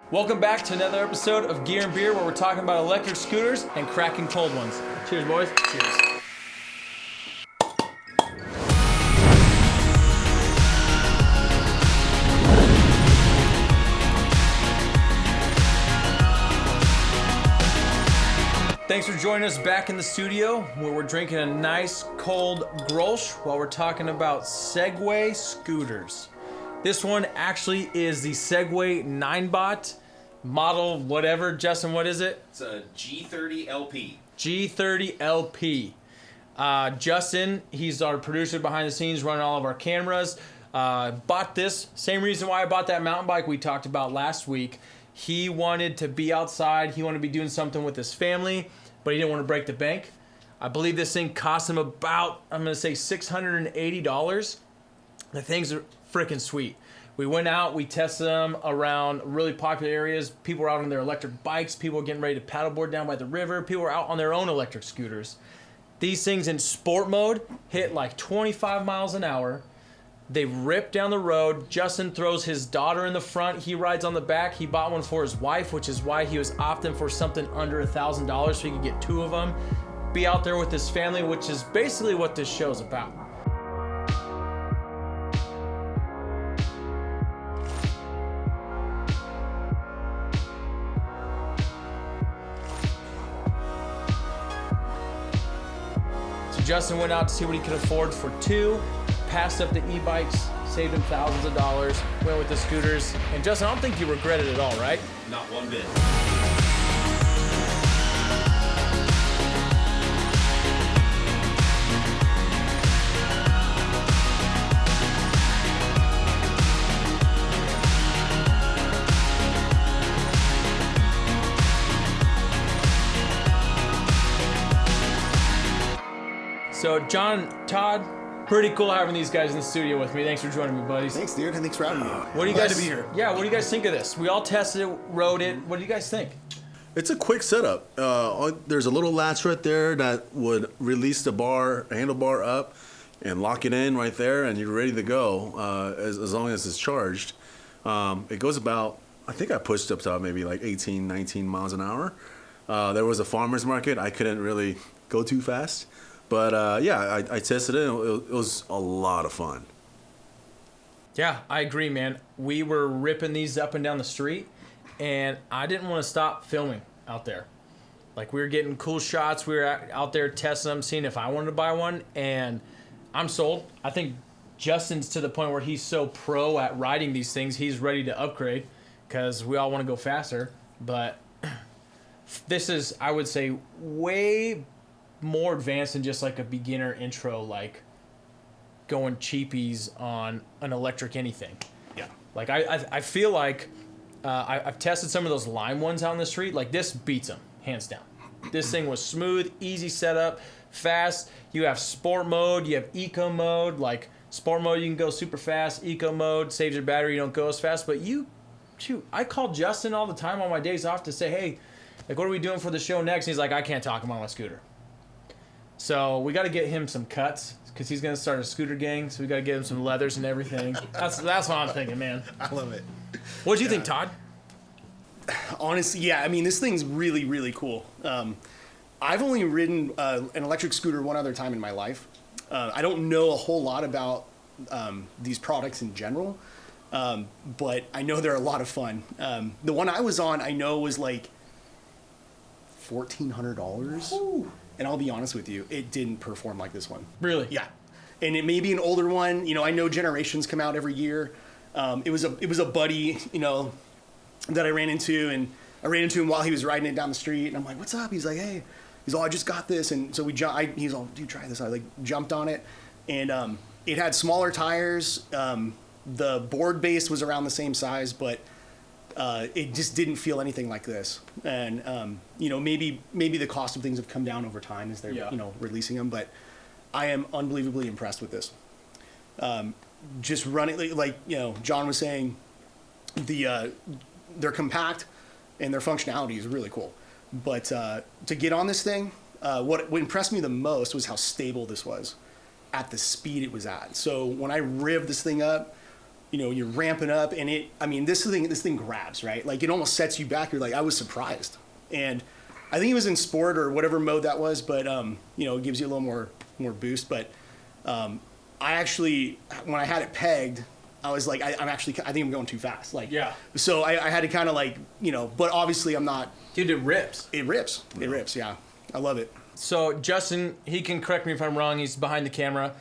Welcome back to another episode of Gear and Beer, where we're talking about electric scooters and cracking cold ones. Cheers, boys. Cheers. Thanks for joining us back in the studio, where we're drinking a nice cold Grolsch while we're talking about Segway scooters. This one actually is the Segway 9Bot model, whatever. Justin, what is it? It's a G30 LP. G30 LP. Justin, he's our producer behind the scenes, running all of our cameras. Bought this, same reason why I bought that mountain bike we talked about last week. He wanted to be outside. He wanted to be doing something with his family, but he didn't want to break the bank. I believe this thing cost him about, I'm going to say $680. The things are freaking sweet. We went out, we tested them around really popular areas. People were out on their electric bikes. People were getting ready to paddleboard down by the river. People were out on their own electric scooters. These things in sport mode hit like 25 miles an hour. They rip down the road. Justin throws his daughter in the front. He rides on the back. He bought one for his wife, which is why he was opting for something under $1,000 so he could get two of them. Be out there with his family, which is basically what this show's about. So Justin went out to see what he could afford for two. Passed up the e-bikes, saved him thousands of dollars, went with the scooters. And Justin, I don't think you regret it at all, right? Not one bit. So John, Todd, pretty cool having these guys in the studio with me. Thanks for joining me, buddies. Thanks, dude. Thanks for having me. What do you Glad guys to be here? Yeah, what do you guys think of this? We all tested it, rode it. What do you guys think? It's a quick setup. There's a little latch right there that would release the handlebar up and lock it in right there, and you're ready to go as long as it's charged. It goes about, I think I pushed up to maybe like 18, 19 miles an hour. There was a farmer's market. I couldn't really go too fast. But I tested it. It was a lot of fun. Yeah, I agree, man. We were ripping these up and down the street, and I didn't want to stop filming out there. Like, we were getting cool shots. We were out there testing them, seeing if I wanted to buy one, and I'm sold. I think Justin's to the point where he's so pro at riding these things, he's ready to upgrade because we all want to go faster. But this is, I would say, way more advanced than just like a beginner intro, like going cheapies on an electric anything. Yeah. Like I feel like I've tested some of those Lime ones out on the street. Like, this beats them hands down. This thing was smooth, easy setup, fast. You have sport mode, you have eco mode. Like, sport mode, you can go super fast. Eco mode saves your battery, you don't go as fast. But I call Justin all the time on my days off to say, hey, like, what are we doing for the show next? And he's like, I can't talk, I'm on my scooter. So we got to get him some cuts because he's going to start a scooter gang. So we got to get him some leathers and everything. That's what I'm thinking, man. I love it. What do you think, Todd? Honestly, yeah. I mean, this thing's really, really cool. I've only ridden an electric scooter one other time in my life. I don't know a whole lot about these products in general, but I know they're a lot of fun. The one I was on, I know, was like $1,400. Ooh. And I'll be honest with you, it didn't perform like this one. Really? Yeah. And it may be an older one. You know, I know generations come out every year. It was a buddy, you know, that I ran into, and I ran into him while he was riding it down the street. And I'm like, "What's up?" He's like, "Hey," he's all, "I just got this." And so he's all, "Dude, try this." I like jumped on it, and it had smaller tires. The board base was around the same size, but it just didn't feel anything like this. And you know, maybe the cost of things have come down over time as they're you know, releasing them, but I am unbelievably impressed with this. Just running, like, you know, John was saying, they're compact and their functionality is really cool. But to get on this thing, what impressed me the most was how stable this was at the speed it was at. So when I revved this thing up, you're ramping up, and this thing grabs, right? Like it almost sets you back. You're like, I was surprised, and I think it was in sport or whatever mode that was, but it gives you a little more boost. But I actually, when I had it pegged, I was like, I think I'm going too fast. Like, Yeah. So I had to kind of like, but obviously I'm not. Dude, it rips. It rips. It rips. Yeah, I love it. So Justin, he can correct me if I'm wrong. He's behind the camera.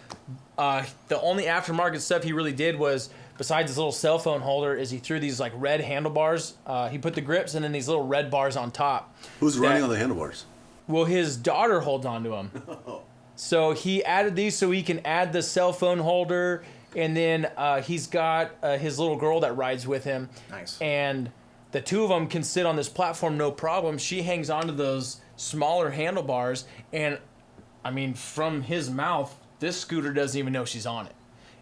The only aftermarket stuff he really did was, besides his little cell phone holder, is he threw these like red handlebars. He put the grips and then these little red bars on top. Who's running on the handlebars? Well, his daughter holds on to them. So he added these so he can add the cell phone holder, and then he's got his little girl that rides with him. Nice. And the two of them can sit on this platform no problem. She hangs onto those smaller handlebars, and I mean, from his mouth, this scooter doesn't even know she's on it.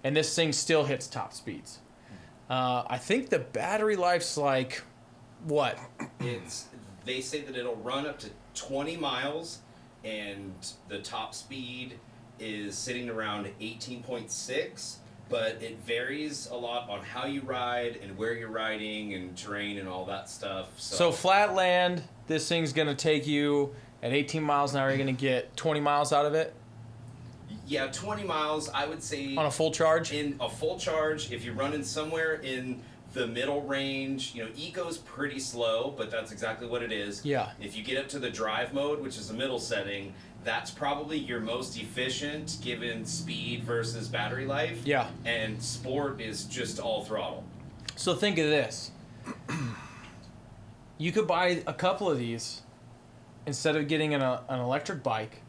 And this thing still hits top speeds. I think the battery life's like, what? They say that it'll run up to 20 miles, and the top speed is sitting around 18.6, but it varies a lot on how you ride and where you're riding and terrain and all that stuff. So flat land, this thing's going to take you at 18 miles an hour. You're going to get 20 miles out of it yeah, 20 miles, I would say. on a full charge? In a full charge, if you're running somewhere in the middle range, eco's pretty slow, but that's exactly what it is. Yeah. If you get up to the drive mode, which is the middle setting, that's probably your most efficient given speed versus battery life. Yeah. And sport is just all throttle. So think of this. You could buy a couple of these instead of getting an electric bike.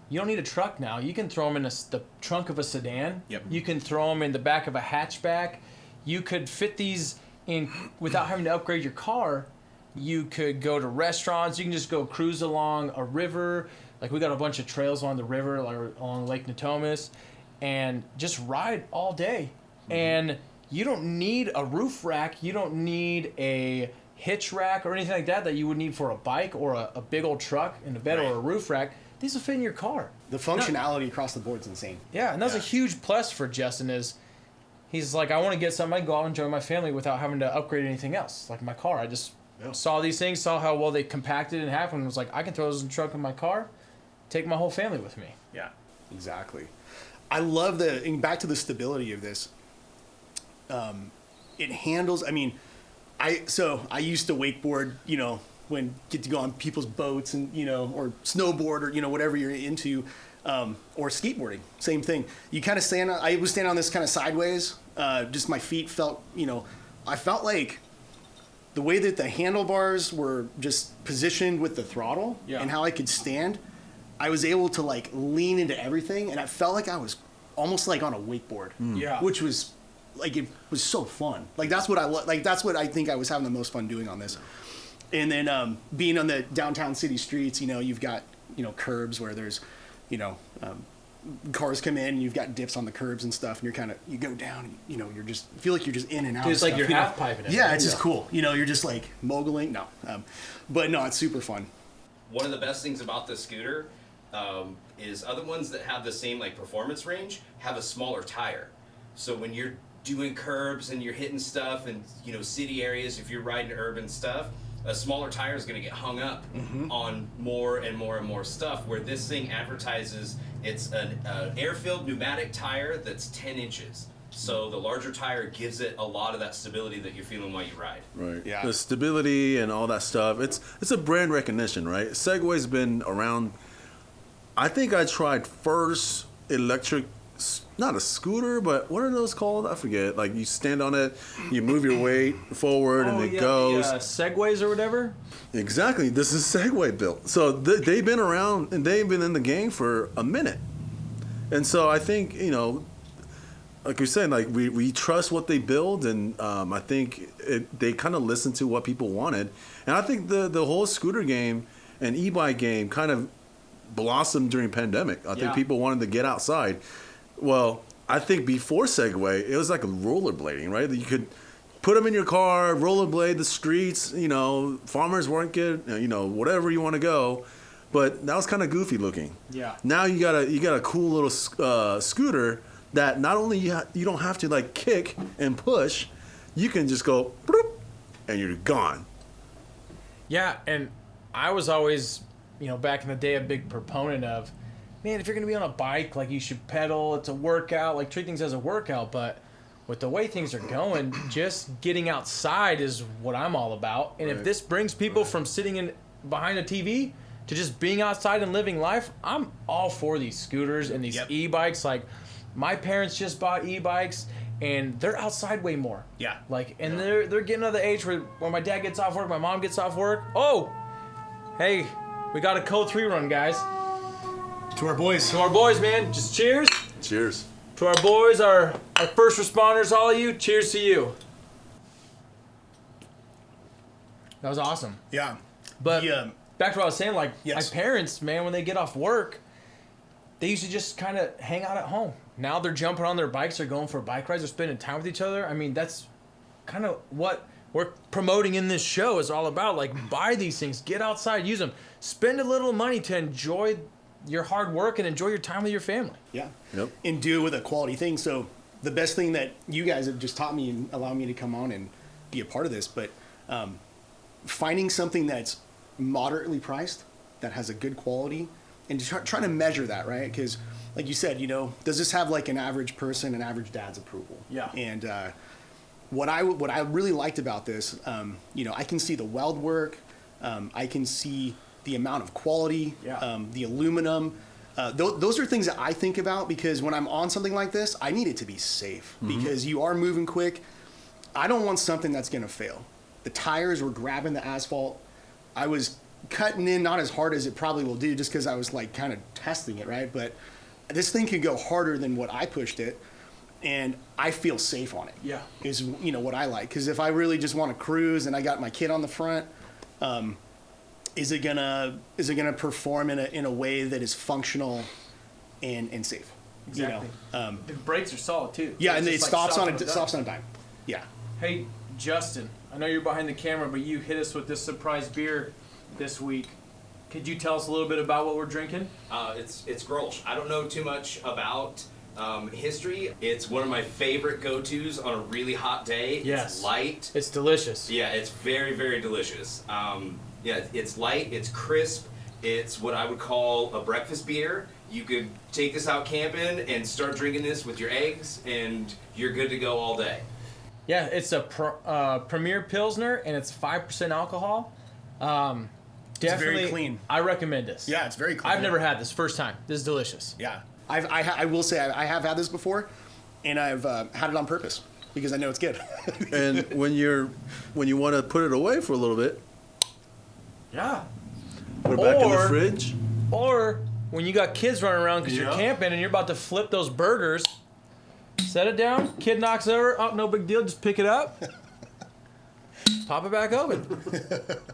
You don't need a truck now. You can throw them in the trunk of a sedan. Yep. You can throw them in the back of a hatchback. You could fit these in without having to upgrade your car. You could go to restaurants. You can just go cruise along a river. Like, we got a bunch of trails along the river, like along Lake Natomas, and just ride all day. Mm-hmm. And you don't need a roof rack. You don't need a hitch rack or anything like that you would need for a bike or a big old truck in the bed or a roof rack. These will fit in your car. The functionality across the board is insane. Yeah, and that's a huge plus for Justin is he's like, I want to get something I can go out and enjoy my family without having to upgrade anything else. Like my car, I just saw these things, saw how well they compacted and happened, and was like, I can throw those in the trunk of my car, take my whole family with me. Yeah, exactly. I love back to the stability of this. It handles, I used to wakeboard, when get to go on people's boats and, or snowboard or, whatever you're into, or skateboarding, same thing. You kind of I was standing on this kind of sideways, just my feet felt, I felt like the way that the handlebars were just positioned with the throttle and how I could stand, I was able to like lean into everything, and I felt like I was almost like on a wakeboard, which was like, it was so fun. Like that's what that's what I think I was having the most fun doing on this. And then being on the downtown city streets, you've got, curbs where there's, cars come in and you've got dips on the curbs and stuff, and you go down, and, you're just, feel like you're just in and out. It's like you're half piping it. Yeah, it's just cool. You're just like moguling. No. But no, it's super fun. One of the best things about this scooter is other ones that have the same like performance range have a smaller tire. So when you're doing curbs and you're hitting stuff and, city areas, if you're riding urban stuff, a smaller tire is going to get hung up on more and more and more stuff, where this thing advertises it's an air-filled pneumatic tire that's 10 inches. So the larger tire gives it a lot of that stability that you're feeling while you ride. Right. Yeah. The stability and all that stuff. It's a brand recognition, right? Segway's been around. I think I tried first electric, not a scooter, but what are those called? I forget. Like you stand on it, you move your weight forward, and it goes. Segways or whatever. Exactly. This is Segway built. So they've been around and they've been in the game for a minute. And so I think, like you're saying, like we trust what they build, and I think they kind of listen to what people wanted. And I think the whole scooter game and e-bike game kind of blossomed during pandemic. I think people wanted to get outside. Well, I think before Segway, it was like rollerblading, right? You could put them in your car, rollerblade the streets, farmers market, whatever you want to go. But that was kind of goofy looking. Yeah. Now you got a cool little scooter that not only you don't have to like kick and push, you can just go bloop, and you're gone. Yeah, and I was always, back in the day, a big proponent of, man, if you're going to be on a bike, like, you should pedal. It's a workout. Like, treat things as a workout. But with the way things are going, just getting outside is what I'm all about. And if this brings people from sitting behind a TV to just being outside and living life, I'm all for these scooters and these e-bikes. Like, my parents just bought e-bikes, and they're outside way more. Yeah. Like, and they're getting to the age where when my dad gets off work, my mom gets off work. Oh, hey, we got a Code 3 run, guys. To our boys. To our boys, man. Just cheers. Cheers. To our boys, our first responders, all of you, cheers to you. That was awesome. Yeah. But back to what I was saying, like, Yes. my parents, man, when they get off work, they used to just kind of hang out at home. Now they're jumping on their bikes, they're going for bike rides, they're spending time with each other. I mean, that's kind of what we're promoting in this show is all about. Like, buy these things, get outside, use them, spend a little money to enjoy your hard work and enjoy your time with your family. Yeah. Yep. And do it with a quality thing. So the best thing that you guys have just taught me and allowed me to come on and be a part of this, but finding something that's moderately priced, that has a good quality, and trying to measure that, right? Because like you said, does this have like an average person, an average dad's approval? Yeah. And what I really liked about this, I can see the weld work, I can see the amount of quality, the aluminum. Those are things that I think about because when I'm on something like this, I need it to be safe because you are moving quick. I don't want something that's going to fail. The tires were grabbing the asphalt. I was cutting in not as hard as it probably will do just because I was like kind of testing it, right? But this thing could go harder than what I pushed it, and I feel safe on it. Yeah. Is what I like, because if I really just want to cruise and I got my kid on the front, is it gonna perform in a way that is functional and safe? Exactly. The brakes are solid too. Yeah, So and it's it just like stops on a dime. Yeah. Hey, Justin, I know you're behind the camera, but you hit us with this surprise beer this week. Could you tell us a little bit about what we're drinking? It's Grolsch. I don't know too much about history. It's one of my favorite go-tos on a really hot day. Yes. It's light. It's delicious. Yeah, it's very, very delicious. It's light, it's crisp, it's what I would call a breakfast beer. You could take this out camping and start drinking this with your eggs, and you're good to go all day. Yeah, it's a Premier Pilsner, and it's 5% alcohol. Definitely, very clean. I recommend this. Yeah, it's very clean. I've never had this. First time. This is delicious. Yeah. I will say I have had this before, and I've had it on purpose because I know it's good. And when you want to put it away for a little bit, Yeah. put it back in the Or- fridge. Or when you got kids running around because you're Yeah. camping and you're about to flip those burgers, set it down. Kid knocks over. Oh, no big deal. Just pick it up. Pop it back open.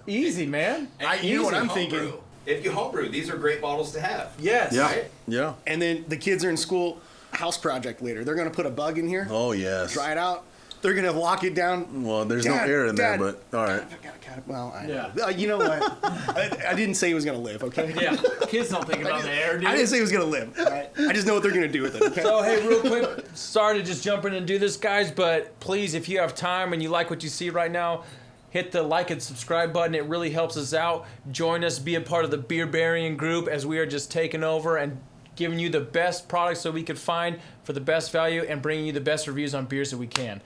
Easy, man. And you know what easy I'm homebrew. thinking? If you homebrew, these are great bottles to have. Yes. Yeah, Right? yeah. And then the kids are in school, house project later. They're going to put a bug in here, Oh yes. dry it out. They're going to lock it down. Well, there's no Dad, air in Dad. there, but all right. Well, Yeah. you know what? I didn't say he was going to live, okay? Yeah. Kids don't think about the air, dude. I didn't say he was going to live. All right? I just know what they're going to do with it, okay? So, hey, real quick, sorry to just jump in and do this, guys, but please, if you have time and you like what you see right now, hit the like and subscribe button. It really helps us out. Join us, be a part of the Beer Burying group as we are just taking over and giving you the best products that we could find for the best value and bringing you the best reviews on beers that we can.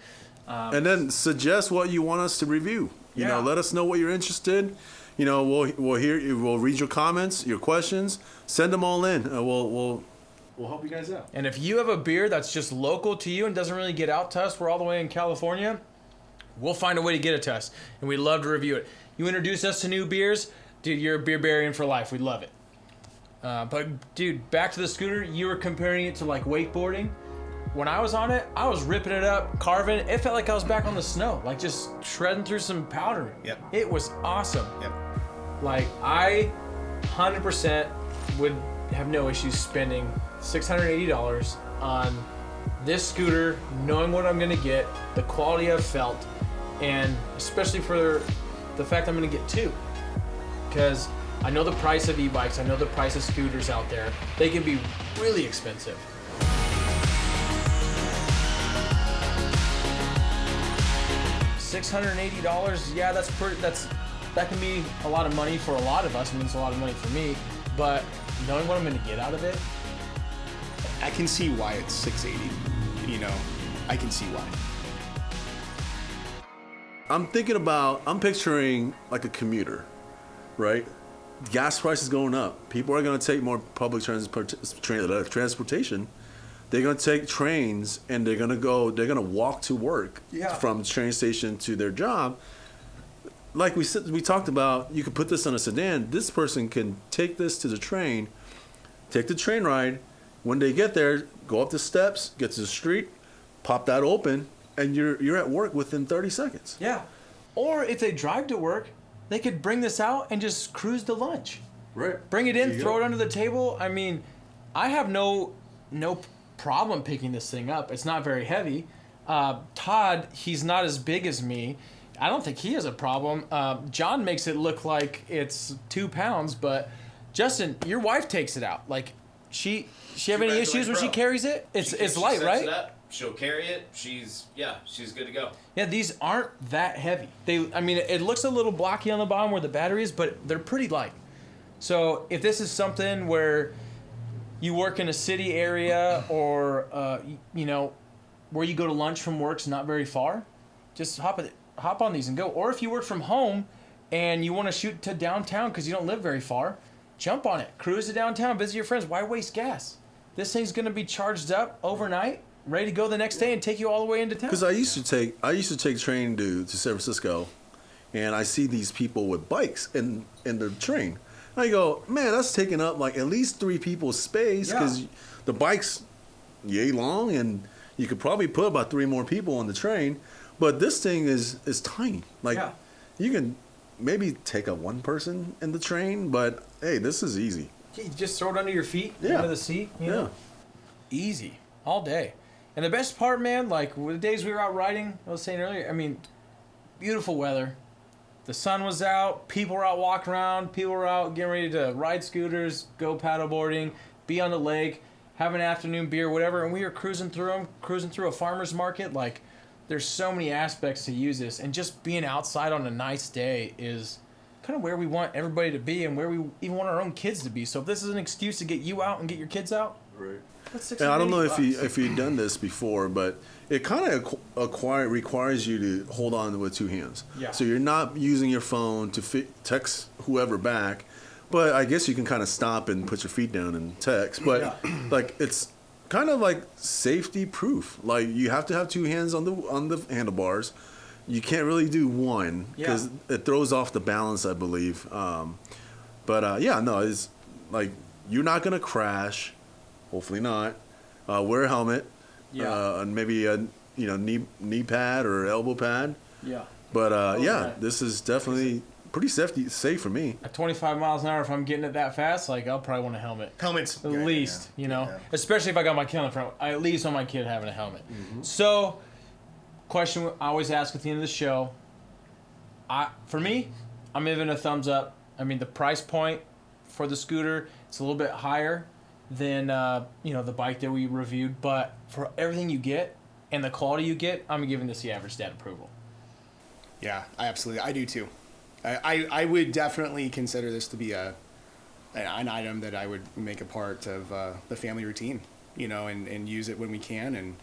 And then suggest what you want us to review. You know, Yeah. let us know what you're interested. You know, we'll read your comments, your questions. Send them all in. We'll help you guys out. And if you have a beer that's just local to you and doesn't really get out to us, we're all the way in California, we'll find a way to get it to us. And we'd love to review it. You introduce us to new beers, dude, you're a beer burying for life. We'd love it. But, dude, back to the scooter, you were comparing it to, like, wakeboarding. When I was on it, I was ripping it up, carving. It felt like I was back on the snow, like just shredding through some powder. Yep. It was awesome. Yep. Like, I 100% would have no issues spending $680 on this scooter, knowing what I'm going to get, the quality I've felt, and especially for the fact I'm going to get two. Because I know the price of e-bikes, I know the price of scooters out there. They can be really expensive. $680. Yeah, that can be a lot of money for a lot of us. I mean, it's a lot of money for me, but knowing what I'm going to get out of it, I can see why it's 680. You know, I can see why. I'm picturing like a commuter, right? Gas prices going up. People are going to take more public transportation. They're going to take trains and they're going to walk to work from the train station to their job. Like we talked about, you could put this on a sedan. This person can take this to the train, take the train ride. When they get there, go up the steps, get to the street, pop that open, and you're at work within 30 seconds. yeah. Or if they drive to work, they could bring this out and just cruise to lunch. Right. Bring it in, throw it under the table. I mean, I have no problem picking this thing up. It's not very heavy. Todd, he's not as big as me. I don't think he has a problem. John makes it look like it's 2 pounds, but Justin, your wife takes it out. Like, she have any issues when she carries it? It's light, sets right? It up, she'll carry it. She's good to go. Yeah, these aren't that heavy. It looks a little blocky on the bottom where the battery is, but they're pretty light. So if this is something where you work in a city area or where you go to lunch from work's not very far, just hop on these and go. Or if you work from home and you want to shoot to downtown because you don't live very far, jump on it, cruise to downtown, visit your friends. Why waste gas? This thing's gonna be charged up overnight, ready to go the next day and take you all the way into town. Because I used to take train to San Francisco, and I see these people with bikes in the train. I go, man, that's taking up like at least 3 people's space because the bike's yay long, and you could probably put about 3 more people on the train. But this thing is tiny. Like you can maybe take up 1 person in the train, but hey, this is easy. You just throw it under your feet, under the seat. You know? Easy, all day. And the best part, man, like the days we were out riding, I was saying earlier, I mean, beautiful weather. The sun was out, people were out walking around, people were out getting ready to ride scooters, go paddleboarding, be on the lake, have an afternoon beer, whatever, and we were cruising through a farmer's market. Like, there's so many aspects to use this, and just being outside on a nice day is kind of where we want everybody to be and where we even want our own kids to be. So if this is an excuse to get you out and get your kids out, right. That's And I don't know if you've done this before, but it kind of requires you to hold on with 2 hands. Yeah. So you're not using your phone to text whoever back, but I guess you can kind of stop and put your feet down and text. But like it's kind of like safety proof. Like you have to have 2 hands on the handlebars. You can't really do one because it throws off the balance, I believe. It's like you're not gonna crash. Hopefully not. Wear a helmet. And maybe a knee pad or elbow pad. Yeah. But this is definitely pretty safe for me. At 25 miles an hour, if I'm getting it that fast, like I'll probably want a helmet. Helmets. At least, especially if I got my kid in front. I at least want my kid having a helmet. Mm-hmm. So, question I always ask at the end of the show. For me, I'm giving a thumbs up. I mean, the price point for the scooter, it's a little bit higher than the bike that we reviewed, but for everything you get and the quality you get, I'm giving this the average dad approval. Yeah, I do too. I would definitely consider this to be an item that I would make a part of the family routine, and use it when we can,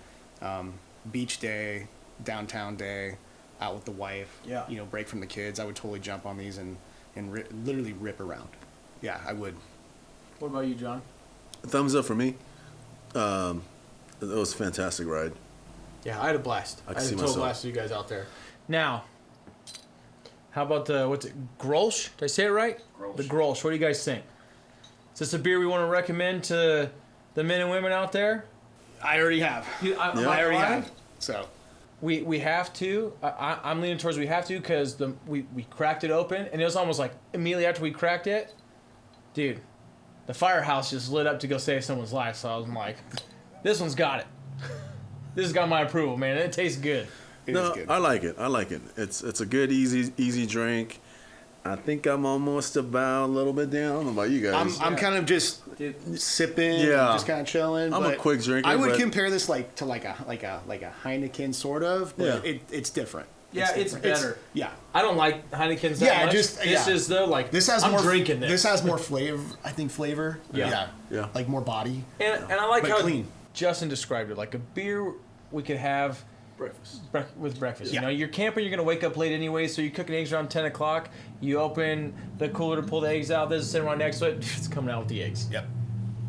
and beach day, downtown day, out with the wife, break from the kids. I would totally jump on these and literally rip around. Yeah, I would. What about you, John? Thumbs up for me. It was a fantastic ride. Yeah, I had a blast. I had a see total myself. blast with you guys out there. Now, how about Grolsch? Did I say it right? Grolsch. The Grolsch. What do you guys think? Is this a beer we want to recommend to the men and women out there? I already have. I already have. So we have to. I'm leaning towards we have to because we cracked it open and it was almost like immediately after we cracked it, dude, the firehouse just lit up to go save someone's life. So I was like, this one's got it. This has got my approval, man. It tastes good. It is good. I like it. It's a good easy drink. I think I'm almost about a little bit down. How about you guys? I'm kind of just sipping, just kind of chilling. I'm a quick drinker. I would compare this to like a Heineken sort of, but it's different. Yeah, it's different. better. Yeah. I don't like Heineken's that Yeah, much. just- This yeah. is the, like, This has I'm more drinking this. This has more flavor. I think flavor. Yeah. Yeah. Like more body. and I like But how clean. Justin described it. Like a beer we could have Breakfast. with breakfast. Yeah. You know, you're camping, you're going to wake up late anyway, so you're cooking eggs around 10 o'clock. You open the cooler to pull the eggs out. This is sitting right next to it. It's coming out with the eggs. Yep.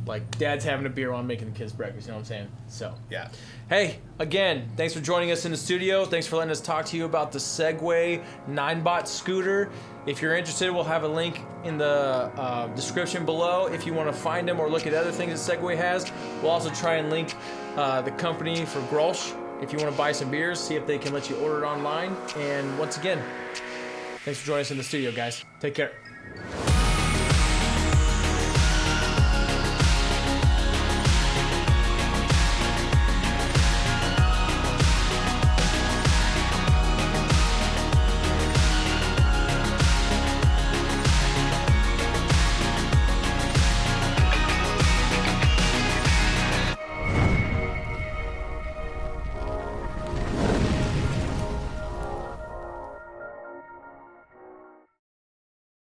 Like, dad's having a beer while I'm making the kids breakfast. You know what I'm saying? So, Yeah. hey, again, thanks for joining us in the studio. Thanks for letting us talk to you about the Segway 9-bot scooter. If you're interested, we'll have a link in the description below if you want to find them or look at other things that Segway has. We'll also try and link the company for Grolsch if you want to buy some beers, see if they can let you order it online. And once again, thanks for joining us in the studio, guys. Take care.